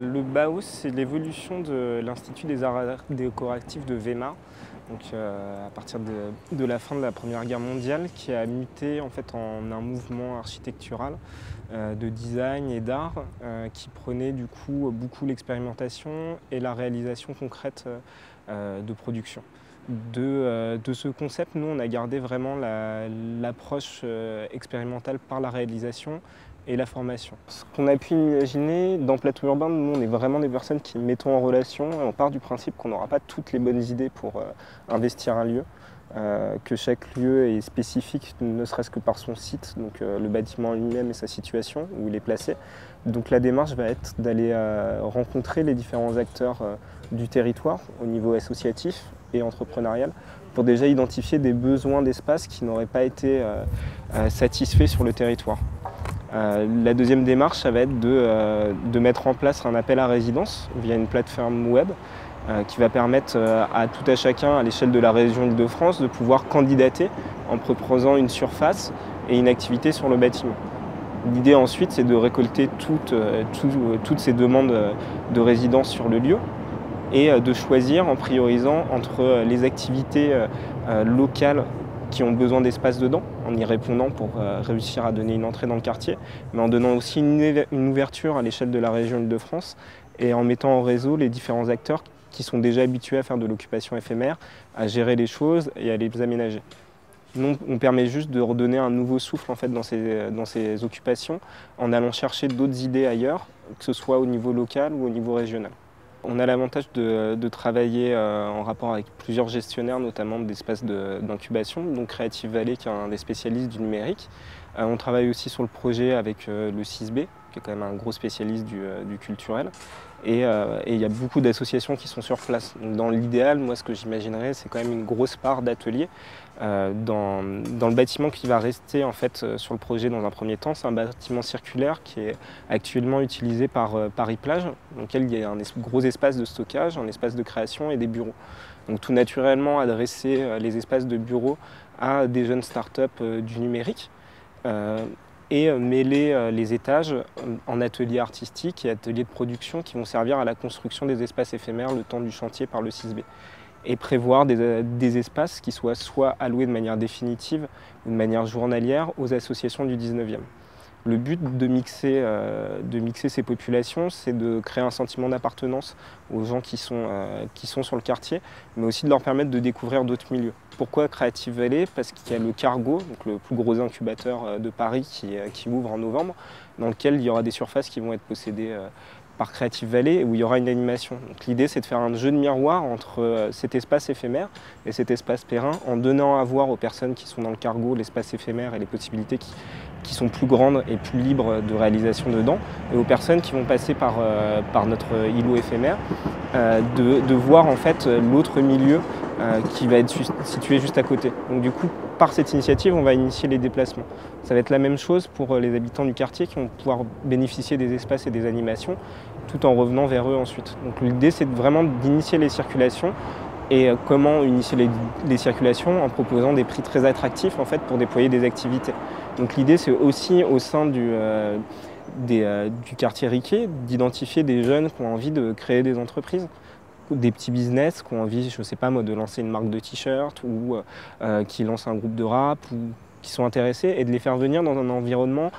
Le Bauhaus, c'est l'évolution de l'Institut des arts décoratifs de Weimar, donc à partir de la fin de la Première Guerre mondiale, qui a muté en fait en un mouvement architectural de design et d'art qui prenait du coup beaucoup l'expérimentation et la réalisation concrète de production. De ce concept, nous, on a gardé vraiment l'approche expérimentale par la réalisation et la formation. Ce qu'on a pu imaginer dans Plateau Urbain, nous, on est vraiment des personnes qui mettons en relation et on part du principe qu'on n'aura pas toutes les bonnes idées pour investir un lieu, que chaque lieu est spécifique, ne serait-ce que par son site, donc le bâtiment lui-même et sa situation, où il est placé. Donc la démarche va être d'aller rencontrer les différents acteurs du territoire au niveau associatif et entrepreneurial pour déjà identifier des besoins d'espace qui n'auraient pas été satisfaits sur le territoire. La deuxième démarche, ça va être de mettre en place un appel à résidence via une plateforme web qui va permettre à tout à chacun à l'échelle de la région Île-de-France de pouvoir candidater en proposant une surface et une activité sur le bâtiment. L'idée ensuite, c'est de récolter toutes ces demandes de résidence sur le lieu et de choisir en priorisant entre les activités locales qui ont besoin d'espace dedans, en y répondant pour réussir à donner une entrée dans le quartier, mais en donnant aussi une ouverture à l'échelle de la région Île-de-France et en mettant en réseau les différents acteurs qui sont déjà habitués à faire de l'occupation éphémère, à gérer les choses et à les aménager. Nous, on permet juste de redonner un nouveau souffle en fait, dans ces occupations en allant chercher d'autres idées ailleurs, que ce soit au niveau local ou au niveau régional. On a l'avantage de travailler en rapport avec plusieurs gestionnaires, notamment d'espaces d'incubation, donc Creative Valley qui est un des spécialistes du numérique. On travaille aussi sur le projet avec le 6B, qui est quand même un gros spécialiste du culturel. Et il y a beaucoup d'associations qui sont sur place. Donc dans l'idéal, moi ce que j'imaginerais, c'est quand même une grosse part d'ateliers. Dans le bâtiment qui va rester en fait, sur le projet dans un premier temps, c'est un bâtiment circulaire qui est actuellement utilisé par Paris Plage, dans lequel il y a un gros espace de stockage, un espace de création et des bureaux. Donc tout naturellement adresser les espaces de bureaux à des jeunes startups du numérique. Et mêler les étages en ateliers artistiques et ateliers de production qui vont servir à la construction des espaces éphémères le temps du chantier par le 6B. Et prévoir des espaces qui soient soit alloués de manière définitive ou de manière journalière aux associations du 19e. Le but de mixer ces populations, c'est de créer un sentiment d'appartenance aux gens qui sont sur le quartier, mais aussi de leur permettre de découvrir d'autres milieux. Pourquoi Creative Valley? Parce qu'il y a le Cargo, donc le plus gros incubateur de Paris qui ouvre en novembre, dans lequel il y aura des surfaces qui vont être possédées par Creative Valley, où il y aura une animation. L'idée, c'est de faire un jeu de miroir entre cet espace éphémère et cet espace périn, en donnant à voir aux personnes qui sont dans le Cargo l'espace éphémère et les possibilités qui sont plus grandes et plus libres de réalisation dedans, et aux personnes qui vont passer par notre îlot éphémère, de voir en fait l'autre milieu qui va être situé juste à côté. Donc du coup, par cette initiative, on va initier les déplacements. Ça va être la même chose pour les habitants du quartier qui vont pouvoir bénéficier des espaces et des animations, tout en revenant vers eux ensuite. Donc l'idée, c'est vraiment d'initier les circulations. Et comment initier les circulations? En proposant des prix très attractifs en fait, pour déployer des activités. Donc l'idée, c'est aussi au sein du quartier Riquet d'identifier des jeunes qui ont envie de créer des entreprises, des petits business qui ont envie, je ne sais pas moi, de lancer une marque de t-shirt ou qui lancent un groupe de rap ou qui sont intéressés, et de les faire venir dans un environnement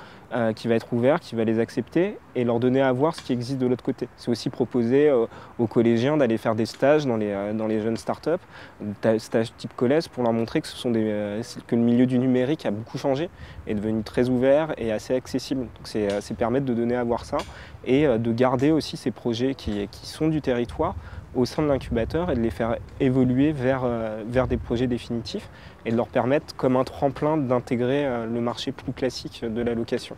qui va être ouvert, qui va les accepter et leur donner à voir ce qui existe de l'autre côté. C'est aussi proposer aux collégiens d'aller faire des stages dans les jeunes startups, des stages type collège, pour leur montrer que, que le milieu du numérique a beaucoup changé, est devenu très ouvert et assez accessible. Donc c'est permettre de donner à voir ça et de garder aussi ces projets qui sont du territoire au sein de l'incubateur et de les faire évoluer vers des projets définitifs et de leur permettre, comme un tremplin, d'intégrer le marché plus classique de la location.